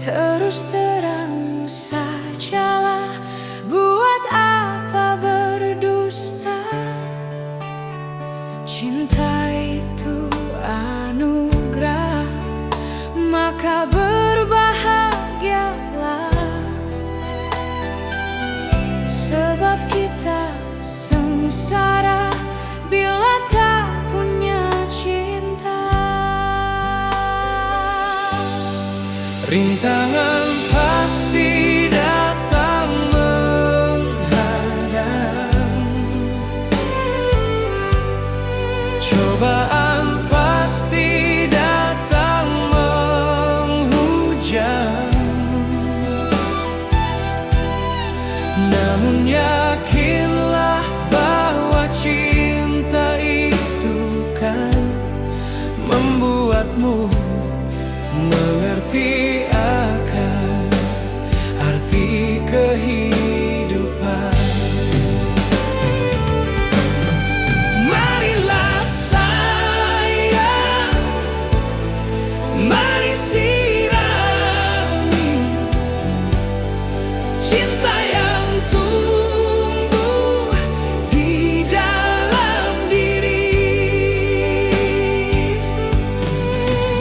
Terus terang sajalah, buat apa berdusta? Cinta itu anugerah, maka berbahagialah. Sebab kita sengsara bila tak punya cinta. Rintangan pasti datang menghadang, cobaan pasti datang menghujam. Namun yakinlah bahwa cinta itu kan membuatmu mengerti akan arti kehidupan. Marilah sayang, mari sirami cinta yang tumbuh di dalam diri.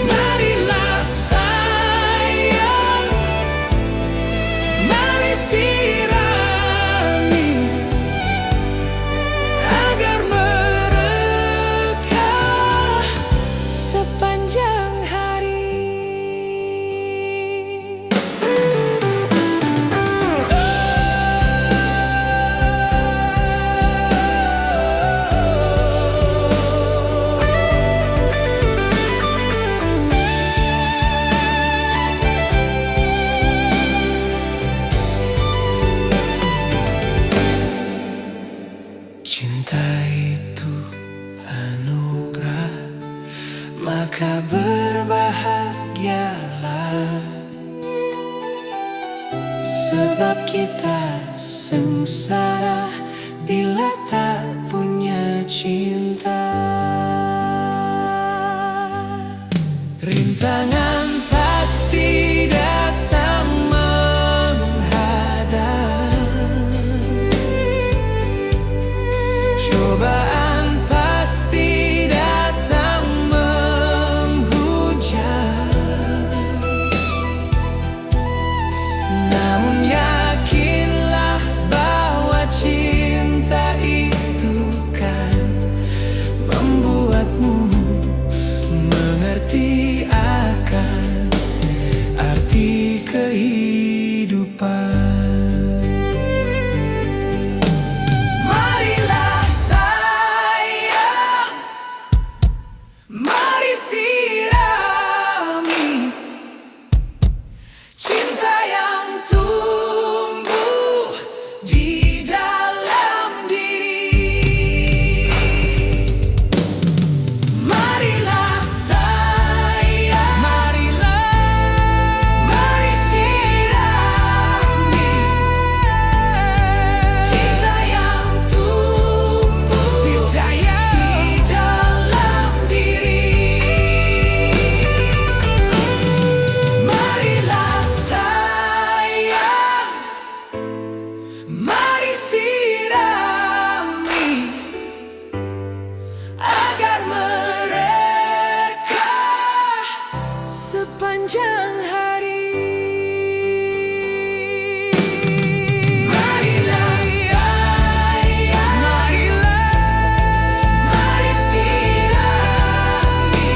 Marilah sayang, mari sirami agar merekah Sepanjang hari. Cinta itu anugerah, maka berbahagialah. Sebab kita sengsara bila tak punya cinta. Rintangan pasti datang menghadang, cobaan pasti datang menghujam. Namun yakinlah bahwa cinta itu kan membuatmu mengerti akan arti kehidupan. Marilah sayang, mari sirami cinta yang tumbuh di dalam diri. Marilah sayang, mari sirami cinta yang tumbuh di dalam diri. Marilah sayang, mari sirami agar mereka Sepanjang hari. Marilah sayang, mari sirami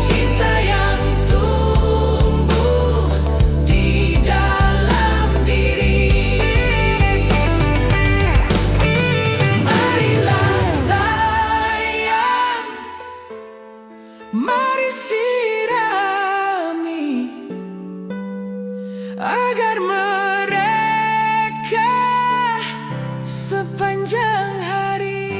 cinta yang tumbuh di dalam diri. Marilah sayang, mari sirami agar mereka Sepanjang hari.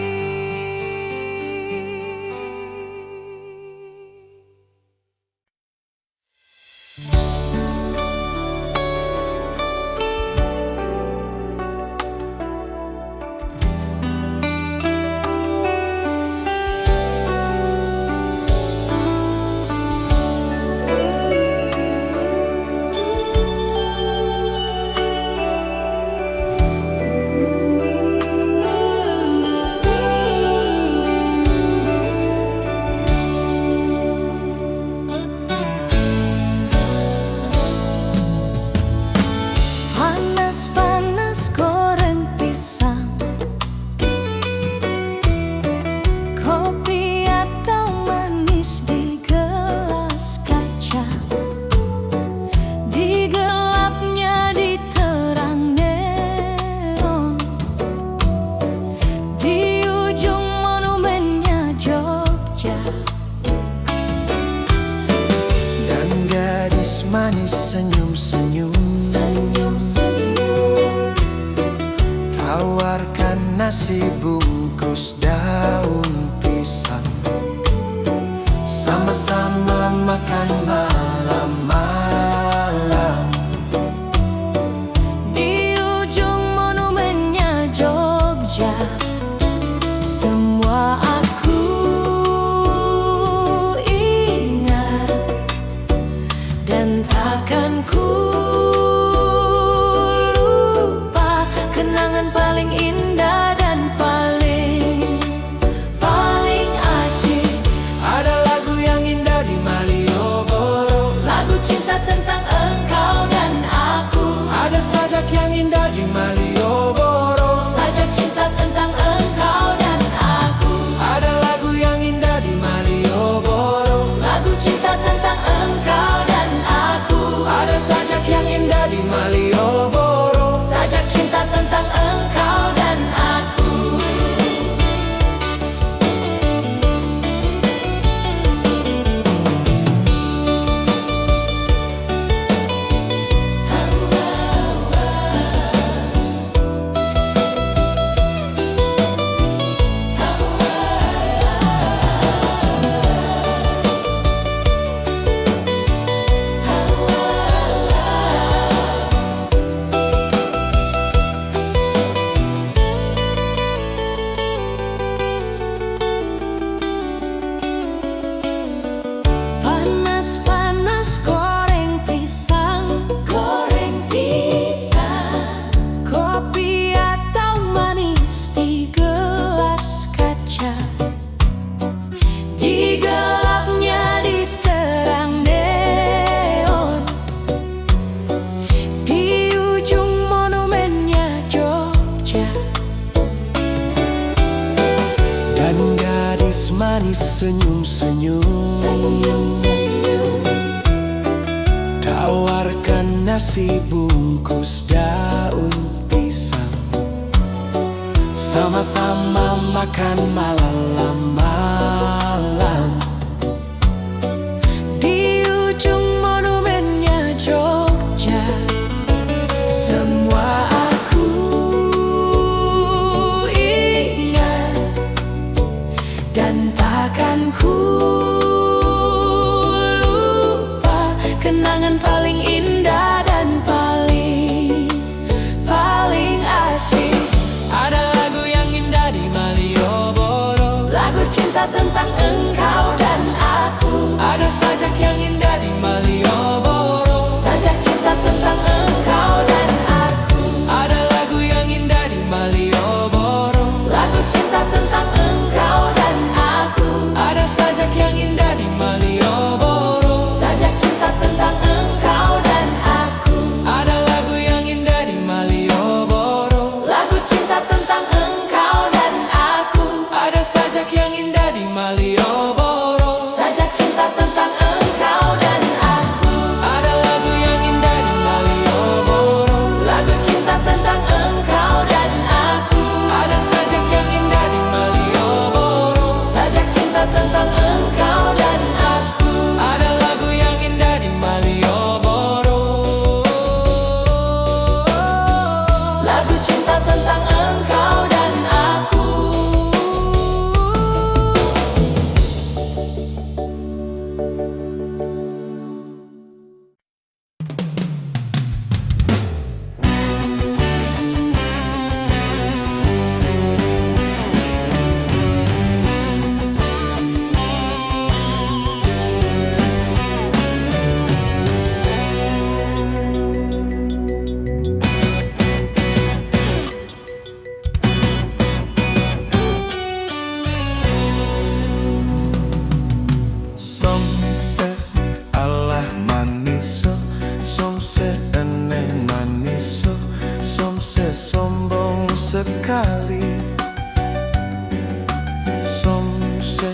manis senyum-senyum. Tawarkan nasi bungkus daun pisang, sama-sama makan malam-malam. Di ujung monumennya Jogja, semua aku ingat dan takkan ku lupa. Kenangan paling indah dan paling asyik. Ada lagu yang indah di Malioboro, Lagu cinta tentang engkau dan aku. ada sajak yang indah di Malioboro, Sajak cinta tentang engkau dan aku. ada lagu yang indah di Malioboro, Lagu cinta tentang engkau dan aku. ada sajak yang indah di Malioboro. Sajak cinta tentang engkau dan aku. Panas-panas goreng pisang, kopi atau manis di gelas kaca. Di gelapnya diterang neon, di ujung monumennya Jogja. Dan gadis manis senyum-senyum, tawarkan nasi bungkus daun pisang, sama-sama makan malam-malam. Di ujung monumennya Jogja, semua aku ingat dan takkan ku lupa. Kenangan paling indah dan paling asyik. Ada lagu yang indah di Malioboro, Lagu cinta tentang engkau dan aku. ada sajak yang indah di Malioboro, Sajak cinta tentang engkau dan aku. ada lagu yang indah di Malioboro, Lagu cinta tentang engkau dan aku. ada sajak yang indah di Malioboro, Sajak cinta tentang engkau dan aku. ada lagu yang indah di Malioboro, Lagu cinta tentang engkau dan aku. ada sajak yang indah di Malioboro, Sajak cinta tentang engkau dan aku. ada lagu yang indah di Malioboro, Lagu cinta tentang engkau dan aku. ada sajak yang indah di Malioboro, Sajak cinta tentang engkau dan aku. ada lagu yang indah di Malioboro. Lagu cinta tentang engkau dan aku. Somse alah maniso, somse eneh maniso, somse sombong sekali. Somse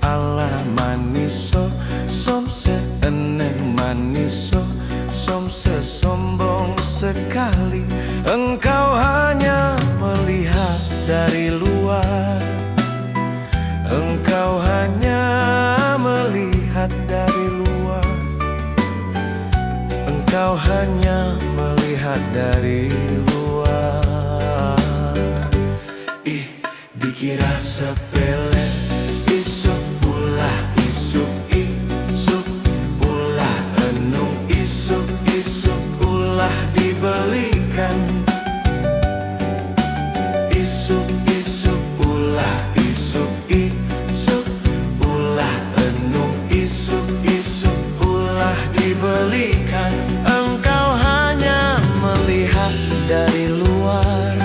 alah maniso, somse eneh maniso, somse sombong sekali. Engkau hanya melihat dari luar, engkau hanya melihat dari luar, Engkau hanya melihat dari luar. Dikira sepele, isuk ulah, isuk ulah, enung isuk ulah dibelikan. Isuk ulah, isuk ulah, enung isuk ulah dibelikan. Engkau hanya melihat dari luar.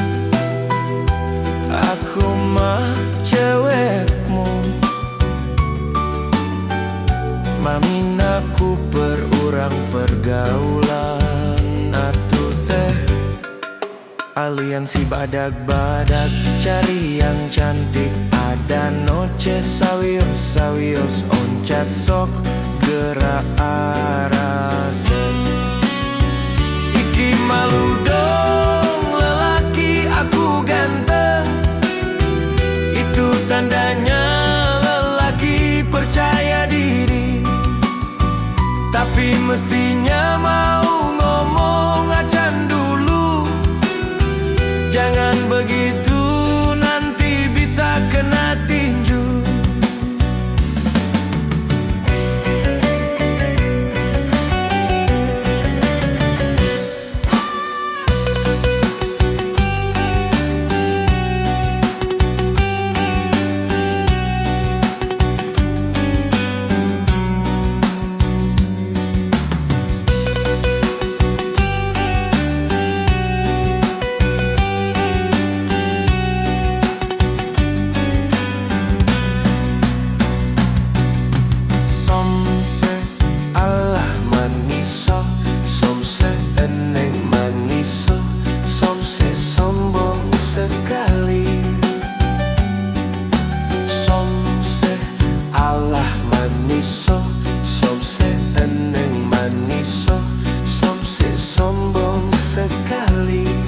Aku mah cewekmu, maminaku berurang pergaulan. Atuh teh aliansi badag-badag, cari yang cantik. Ada noche sawios oncat sok gerak arase. Iki malu dong lelaki aku ganteng, itu tandanya lelaki percaya diri. Tapi mestinya mau ngomong acan dulu. Jangan begitu nanti bisa kena tinju.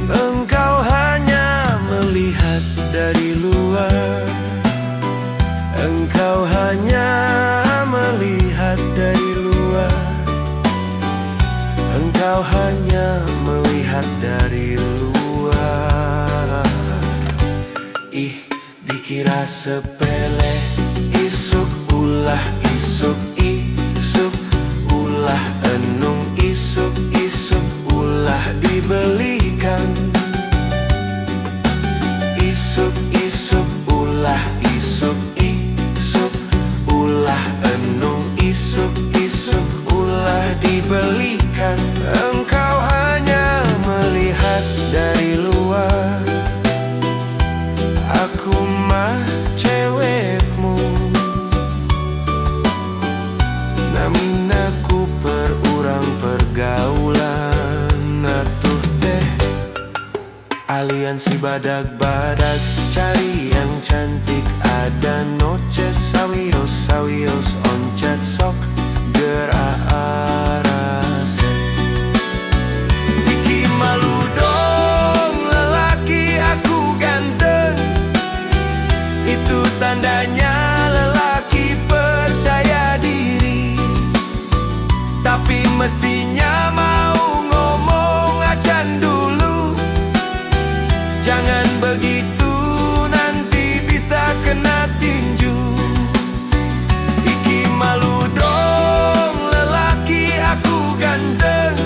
Engkau hanya melihat dari luar. Engkau hanya melihat dari luar. Engkau hanya melihat dari luar. Dikira sepele, isuk ulah, isuk ulah, enung isuk ulah dibelikan. Isuk ulah, isuk ulah, enung isuk ulah dibelikan. Engkau hanya melihat dari luar. Aku mah cewekmu, naminaku perurang pergaulan. Atuh teh aliansi badag-badag, cari yang cantik. Ada noche sawios oncat sok gerak arase. Iki malu dong lelaki aku ganteng, itu tandanya lelaki percaya diri. Tapi mestinya mau ngomong acan dulu. Jangan begitu nanti bisa kena tinju. Iki malu dong lelaki aku ganteng,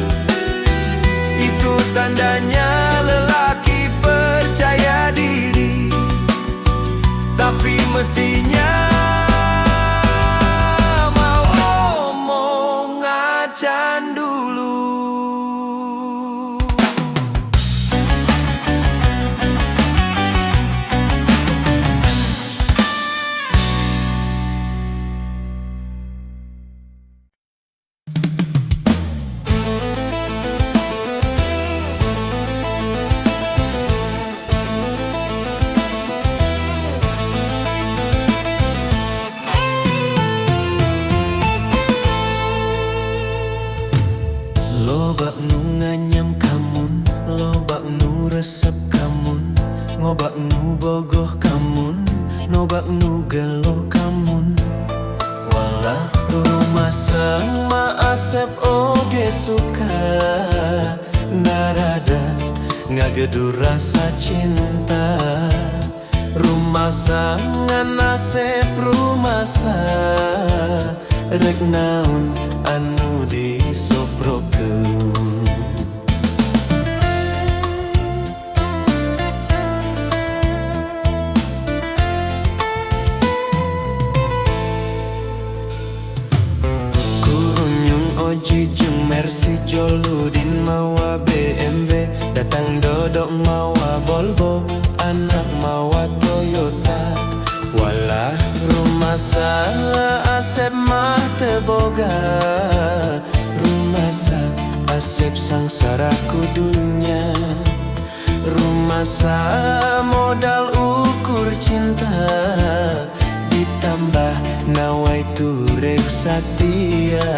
itu tandanya lelaki percaya diri. Tapi mestinya mau ngomong acan dulu. ngagedu rasa cinta. Rumasa ngan nasib rumasa, rek naon anu disoprokeun. Oji jeung Mercy Joludin mawa BMW, datang dodok mawa Volvo, anak mawa Toyota. Walah rumasa Asep mah teu boga, rumasa Asep sangsara ku dunya. Rumasa modal ukur cinta, ditambah nawai turek satia.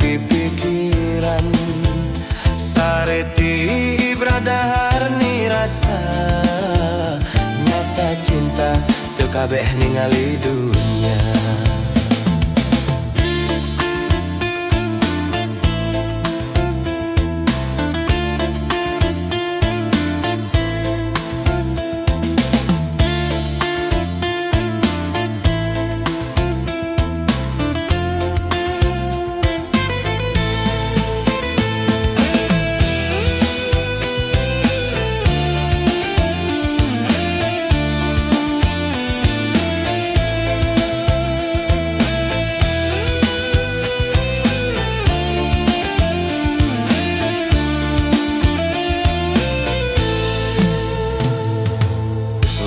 Pikiran sareti ibradahar ni rasa, nyata cinta teu kabeh ningali dunya.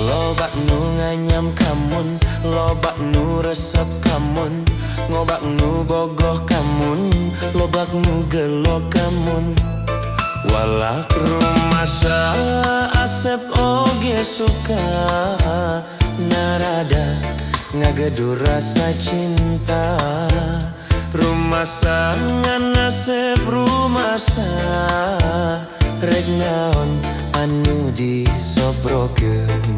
Lobak nu nganyam kamun, lobak nu resep kamun, ngobak nu bogoh kamun, lobak nu gelo kamun. Walak rumasa Asep oge suka, narada ngagedu rasa cinta. Rumasa ngan Asep rumasa, rek naon anu disoprokeun.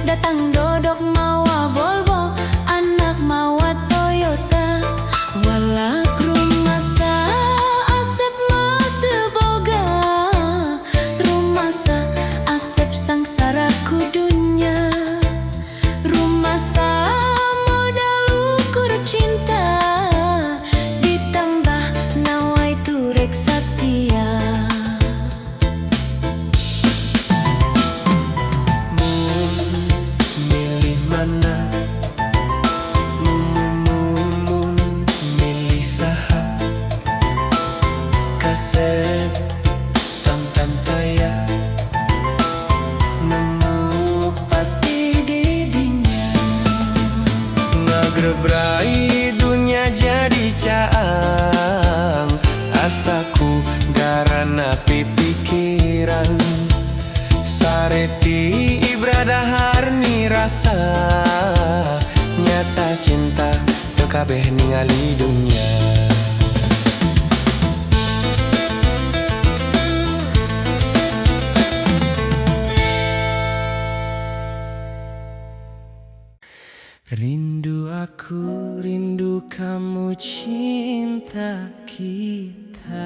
Datang dodok mawa Volvo, anak mawa Toyota. Walak rumasa Asep mah teu boga, rumasa Asep sangsara ku dunya. Rumasa modal ukur cinta, ditambah nawai turek satia. Asep tang tantaya, nemu pasti di dinya. Ngagrebrai dunia jadi caang, asaku garana pipikiran. Sareti ibradahar ni rasa, nyata cinta teu kabeh ningali dunya. Rindu aku, rindu kamu, cinta kita.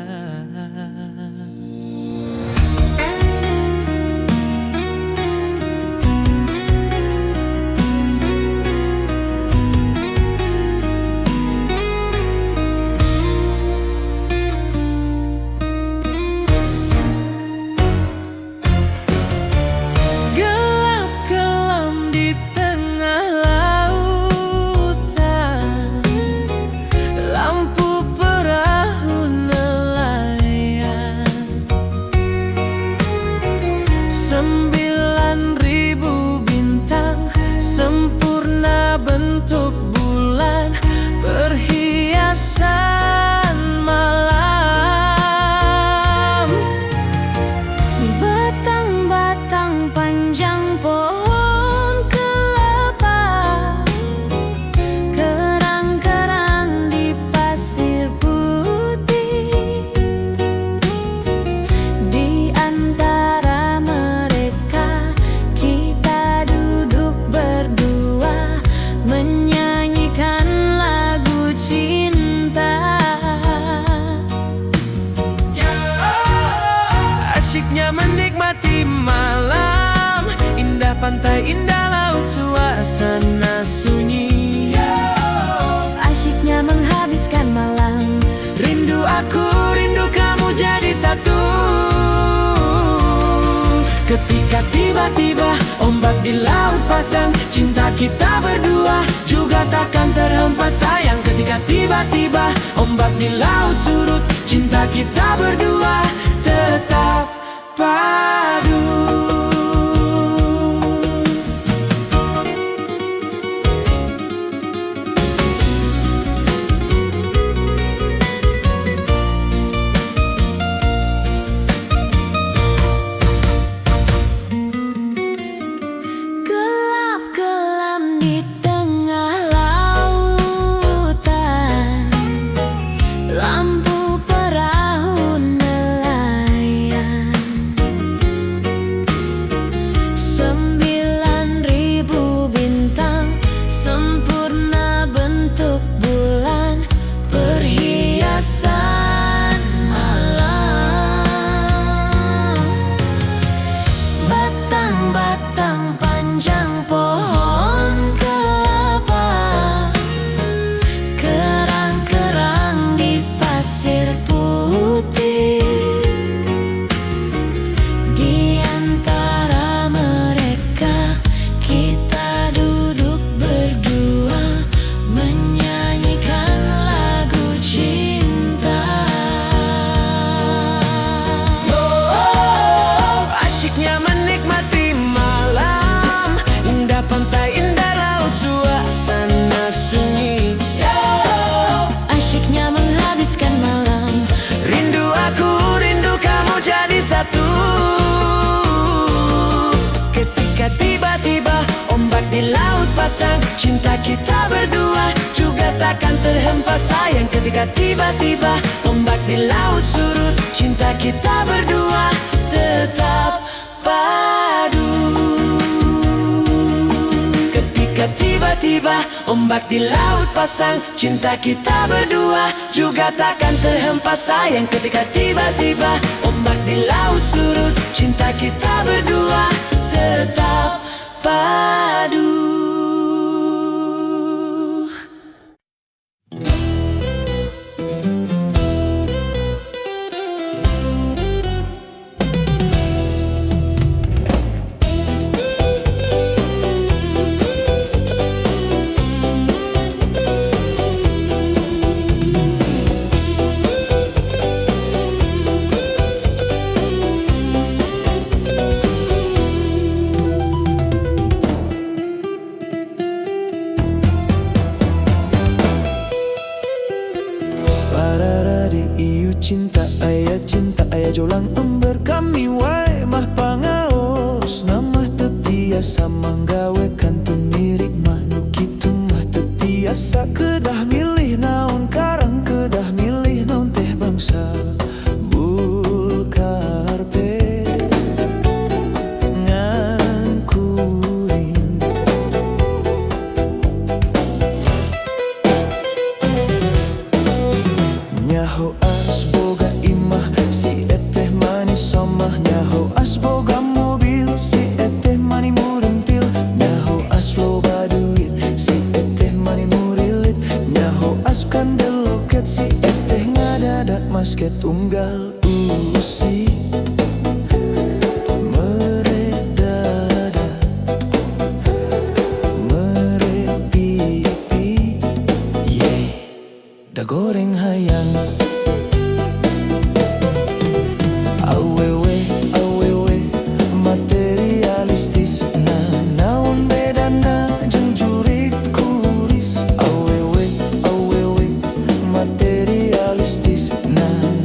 pantai indah laut suasana sunyi. Asyiknya menghabiskan malam. Rindu aku, rindu kamu jadi satu. Ketika tiba-tiba ombak di laut pasang, cinta kita berdua juga takkan terhempas sayang. Ketika tiba-tiba ombak di laut surut, cinta kita berdua tetap padu. Gelap kelam di tengah lautan, lampu perahu nelayan. 9.000 bintang sempurna bentuk bulan, perhiasan malam. Batang-batang panjang pohon kelapa, kerang-kerang di pasir putih. Di antara mereka kita duduk berdua, menyanyikan lagu cinta. Asyiknya menikmati malam, indah pantai, indah laut, suasana sunyi. Asyiknya menghabiskan malam. Rindu aku, rindu kamu jadi satu. Ketika tiba-tiba ombak di laut pasang, cinta kita berdua juga takkan terhempas sayang. Ketika tiba-tiba ombak di laut surut, cinta kita berdua tetap padu. Ketika tiba-tiba ombak di laut pasang, cinta kita berdua juga takkan terhempas sayang. Ketika tiba-tiba ombak di laut surut, cinta kita berdua tetap padu. Pararadi iu cinta ayah jolang ember kami wae mah pangaos namah tetiasa manggawe kantun mirip mah nu kitu mah tetiasa kedah milih naon karang kedah milih naon teh bangsa bulkarpe ngangkuring nyaho asboga imah si eteh manis somah nyaho asboga mobil si eteh mani murentil nyaho asloba duit si eteh mani murilit nyaho askan loket si eteh ngadadak masket unggal usi meredada merepipi da goreng hayang awewe awewe materialistis naon bedana jeung jurig kuris awewe awewe materialistis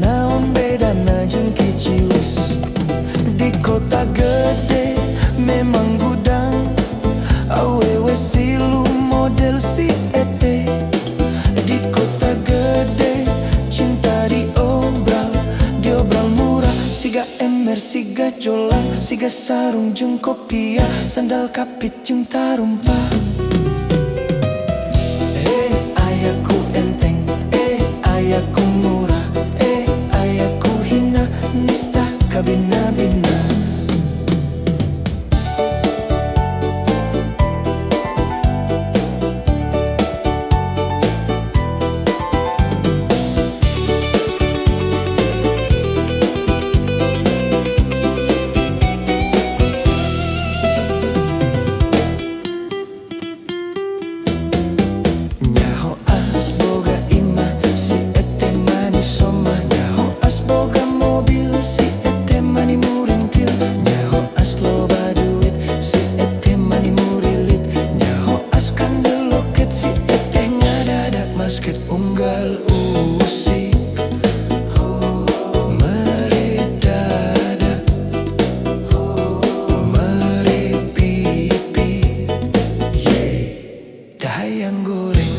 naon bedana jeung kiciwis di kota gede memang gudang awewe silu model si ete di kota gede cinta diobral murah siga ember siga jolang siga sarung jeung kopiah sandal kapit jeung tarumpah ayaku enteng ayaku murah ayaku hina nista kabina-bina basket unggal usik Meri dada Meri pipi Dahayang goreng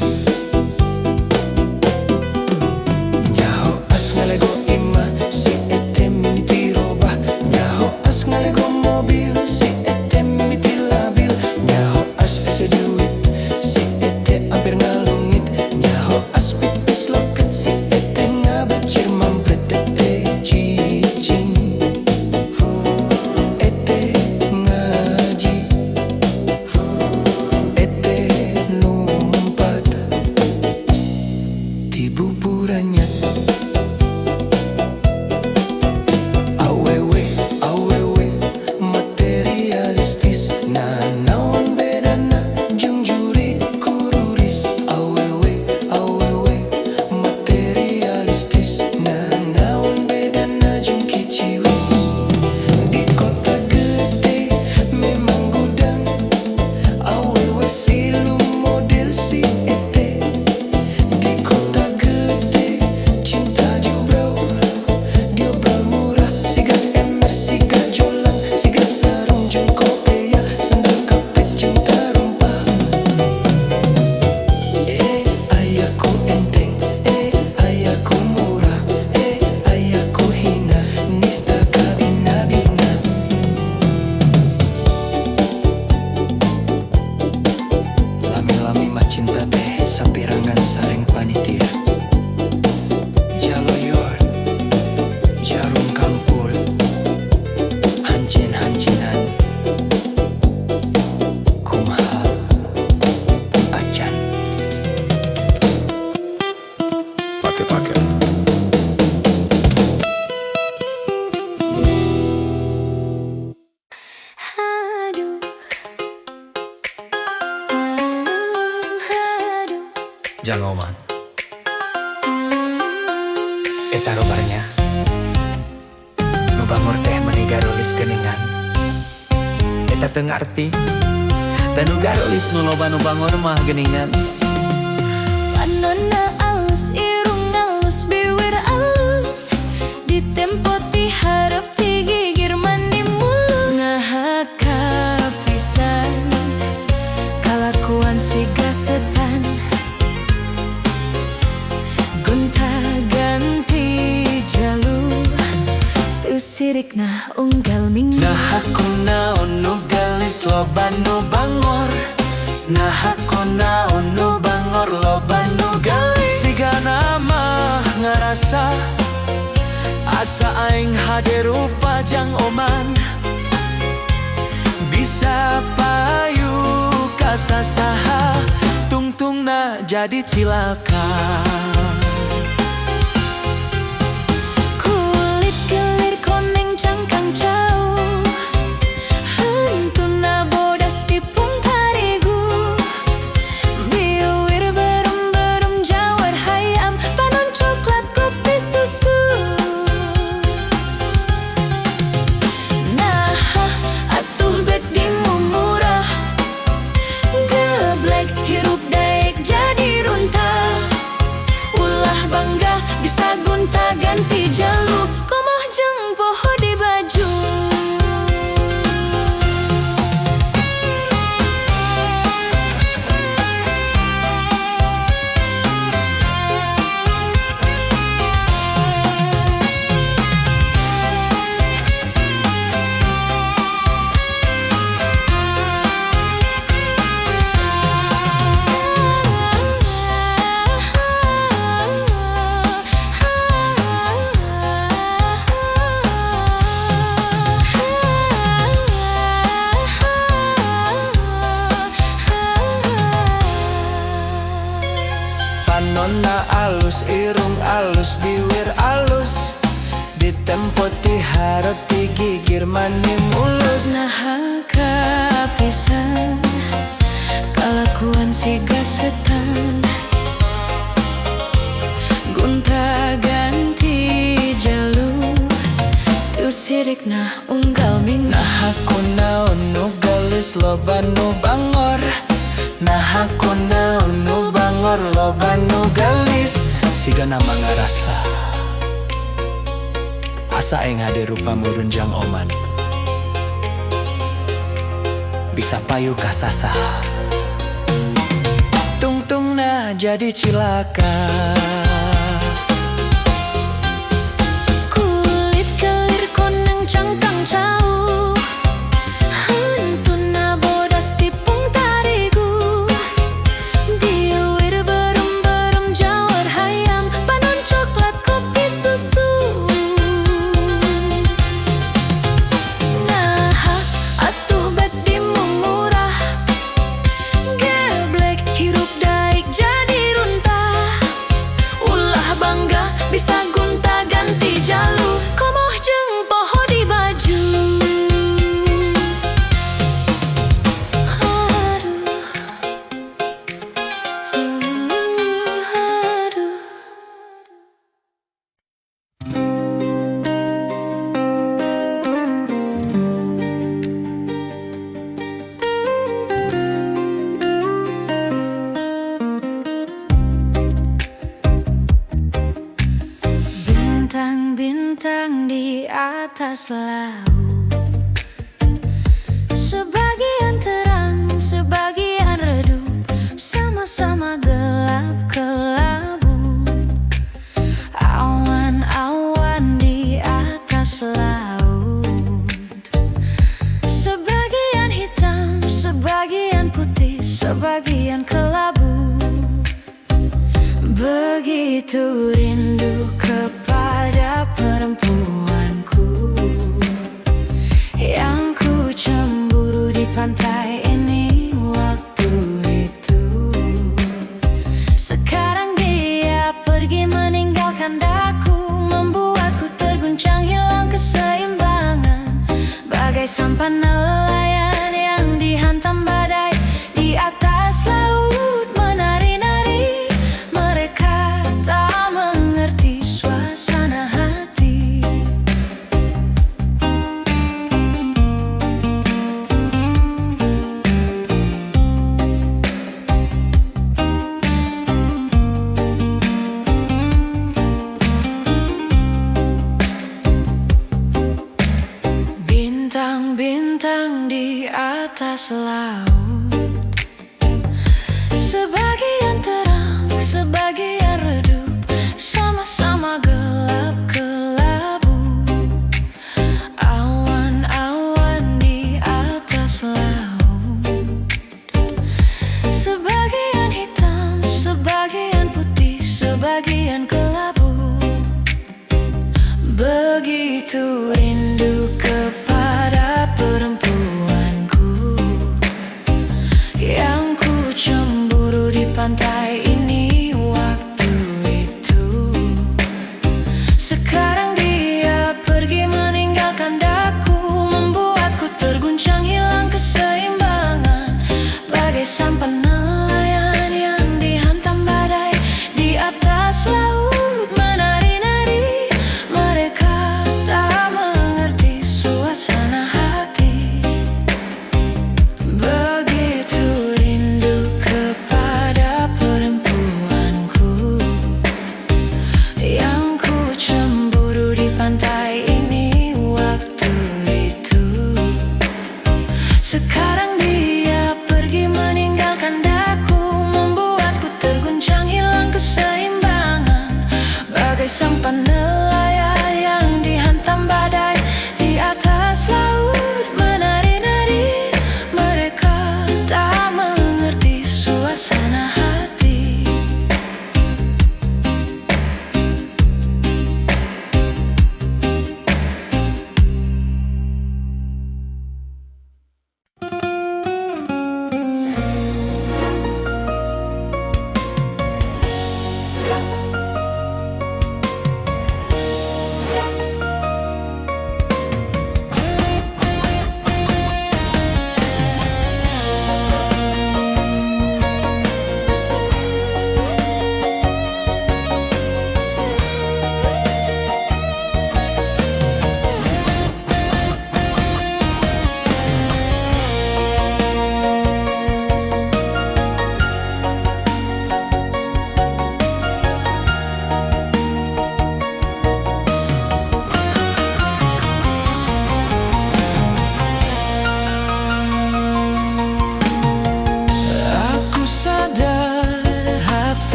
Nyaho as ngalego ima si ete miniti robah Nyaho as ngalego mobil si ete miniti labil Nyaho as ese duit si ete hampir ngalungit Nyaho as pipis loket si ete ngabecir mampret ete cicing Ete ngaji Ete numpat di buburannya Awewe, awewe, materialistis Na naon bedana jeung juri kururis Awewe, awewe, materialistis Na naon bedana jeung kiciwis Di kota gede memang gudang Awewe silum model si ete Di kota gede cinta jubrau Diobral murah siga ember siga jolang Siga sarung jeung kopea sandal kapet jeung tarumpa Ayaku enteng ayaku murah ayaku hina nista kabina-bina Lami-lami mah cinta teh sapirangan sareng panitia Jaloyor Jarum kampul Hancin-hancinan Kumaha Acan Pake-pake. Aduh, aduh, Jangan oman Eta robarnya Nu bangor teh meni garulis geningan Eta teu ngarti Dan nu garulis nu loba nu bangor mah geningan panonna alus, irung alus, bibir alus Di tempo ti harap ti gigir mani mulu Nah kapisan kalakuan si gasetan Gonta ganti jalur Tu sirik nah unggal minggu Nah aku naon nu galis loba nu bangor Nah aku naon nu bangor loba nu galis Siga nama ngarasa Asa aing hade rupa jang oman Bisa payu kasasaha Tungtungna jadi cilaka Kulit kelir koneng cangkang jauh Hentuna bodas tipung tarigu Biwir berem-berem jawar hayam Panon coklat kopi susu Nah atuh bek dimu murah Geblek hirup daek jadi runtah Ulah bangga bisa gonta ganti jalur Komoh jeung poho di baju Panonna alus, irung alus, bibir alus Di tempo ti harap ti gigir mani mulus Nah kapisan kalakuan si gasetan Gonta ganti jalur Tu sirik nah unggal minggu Nah aku naon nu galis loba nu bangor Nah aku naon nu bangor bangor loba nu gelis. Siga nama ngarasa asa aing hade rupa murunjang oman bisa payu kasasa. Tungtungna jadi cilaka. Kulit kelir koneng cangkang jauh, hentuna bodas tipung tarigu. Diuir berem-berem jawar hayam, panon coklat kopi susu. Nah, atuh bet dimumurah, geblek hirup daik jadi runtah. Ulah bangga bisa gunta ganti jalu, komoh jeung poho di baju. Aduh. Bintang-bintang di atas laut, sebagian terang, sebagian redup, sama-sama gelap kelabu. Awan-awan di atas laut, sebagian hitam, sebagian putih, sebagian kelabu. Begitu rindu kepada perempuanku yang ku cemburu di pantai ini waktu itu. Sekarang dia pergi meninggalkan daku, membuatku terguncang hilang keseimbangan. Bagai sampan nelayan yang dihantam badai di atas laut menari-nari. Mereka tak mengerti suasana hati. Bintang-bintang di atas laut, sebagian terang, sebagian redup, sama-sama gelap kelabu. Awan-awan di atas laut, sebagian hitam, sebagian putih, sebagian kelabu. Begitu rindu kepada perempuanku yang ku cemburu di pantai ini waktu itu. Sekarang dia pergi meninggalkan daku, membuatku terguncang hilang keseimbangan. Bagai sampan nelayan yang dihantam badai di atas laut menari-nari. Mereka tak mengerti suasana hati. Begitu rindu kepada perempuanku yang ku cemburu di pantai ini waktu itu. Sekarang dia pergi meninggalkan daku, membuatku terguncang hilang keseimbangan. Bagai sampan nelayan yang dihantam badai di atas laut menari-nari. Mereka tak mengerti suasana hati.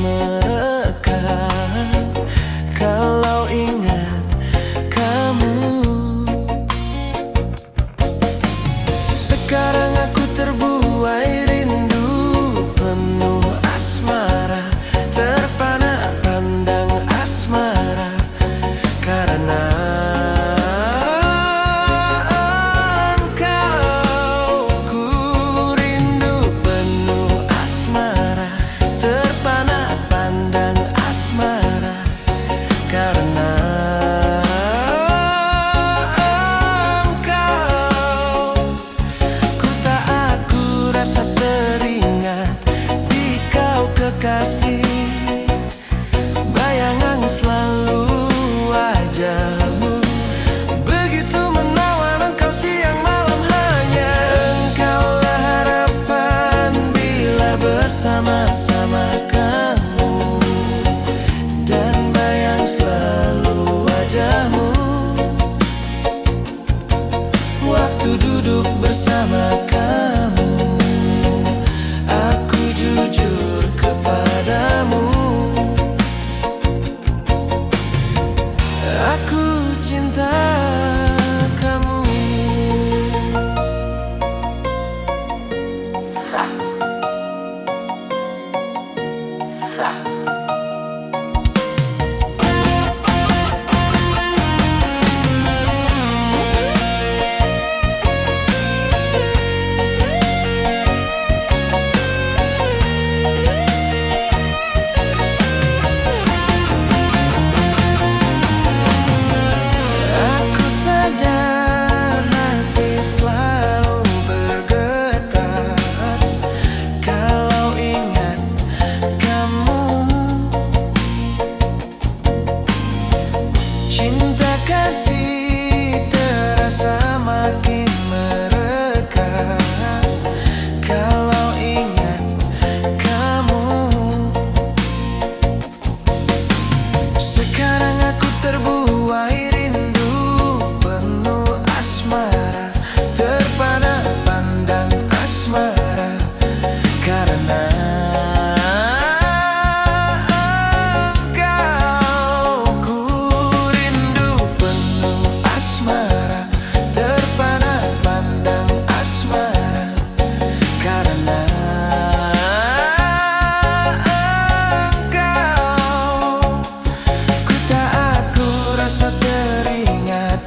mereka. Kalau ingat kamu, sekarang aku terbuai rindu penuh asmara, terpana pandang asmara karena engkau. Ku rindu penuh asmara, terpana pandang asmara karena engkau. Ku tak aku rasa teringat di kau kekasih, bayangan selalu wajahmu, begitu menawan engkau siang malam. Hanya engkaulah harapan bila bersama-sama kamu, dan bayang selalu wajahmu waktu duduk bersama kamu. Aku jujur kepadamu, aku cinta kamu. Aku sadar hati selalu bergetar kalau ingat kamu. Cinta kasih terasa makin mereka kalau ingat kamu. Sekarang aku terbuai rindu penuh asmara, terpana pandang asmara karena engkau. Ku rindu penuh asmara, terpana pandang asmara karena engkau. Ku tak aku rasa teringat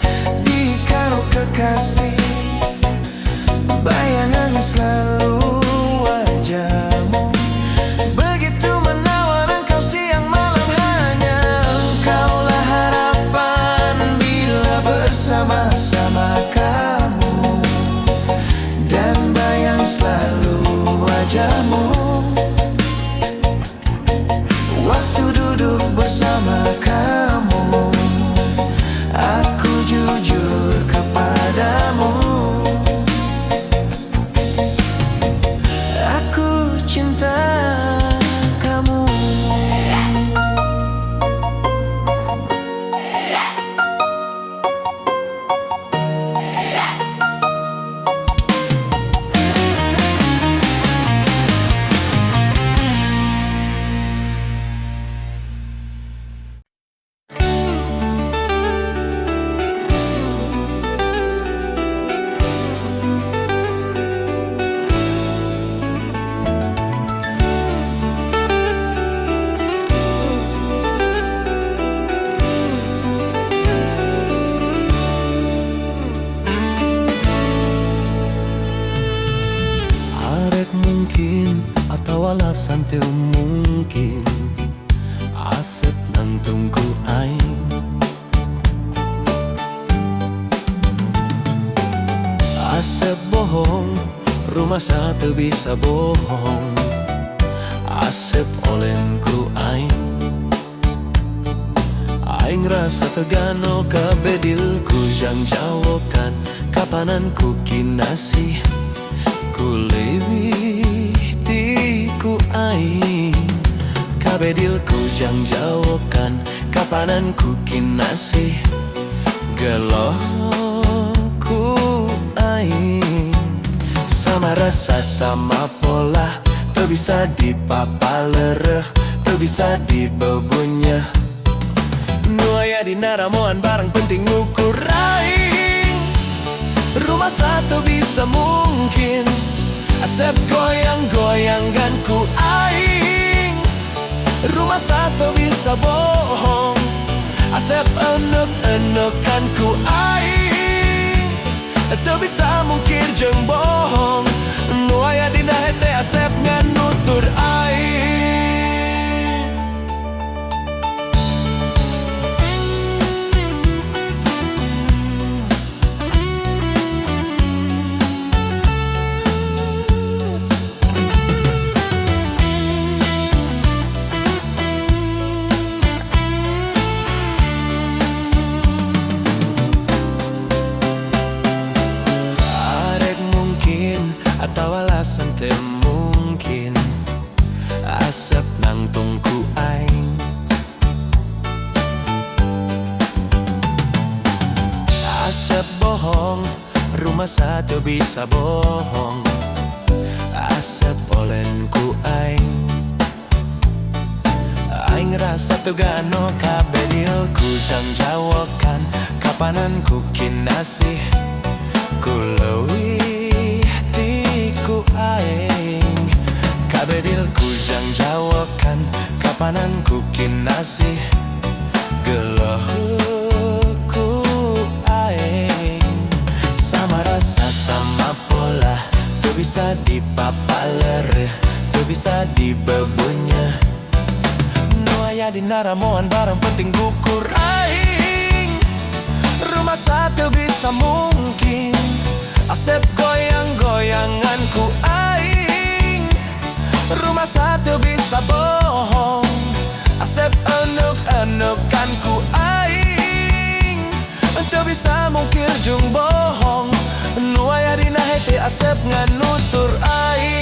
di kau kekasih, bayangan selalu wajahmu, begitu menawan engkau siang malam. Hanya engkaulah harapan bila bersama-sama kamu, dan bayang selalu wajahmu waktu duduk bersama kamu. Aku jujur kepadamu, aku cinta kamu. Arek mungkin atau alasan teu mungkin asep nang tunggu aing. Asep bohong, rumah satu bisa bohong. Asep olenku aing, aing rasa tegano kabedilku jang jawokan kapananku kinasih. Ku lewih tiku aing, kabedilku jang jawokan kapananku kinasih. Gelohku aing, sama rasa sama pola, teu bisa dipapalereh, teu teu bisa dibebunya. Nu aya di naramoan barang penting ngukur aing. Rumah satu bisa mungkin asep goyang-goyangan ku aing. Rumah satu bisa bohong asep enek-enekan ku aing. Teu bisa mungkir jeung bohong. Nu aya dina hete asep nganutur aing. Atau alasan teu mungkin asep nang tungku aing. Asep bohong, rumah satu bisa bohong. Asep olen ku aing. Aing rasa teu gano kabeh deal ku jang jawokan. Kapanan ku kinasih ku leuwih ku aing. Kabedil ku jang jawokan. Kapanan ku kinasih geloh ku aing. Sama rasa sama pola teu bisa dipapaler, teu bisa dibebunya. Nu aya di naramoan barang penting gukur aing. Rumah satu bisa mungkin asep goyang-goyangan ku aing. Rumah satu bisa bohong asep enek-enekan ku aing. Teu bisa mungkir jeung bohong. Nu aya dina hete asep nganutur aing.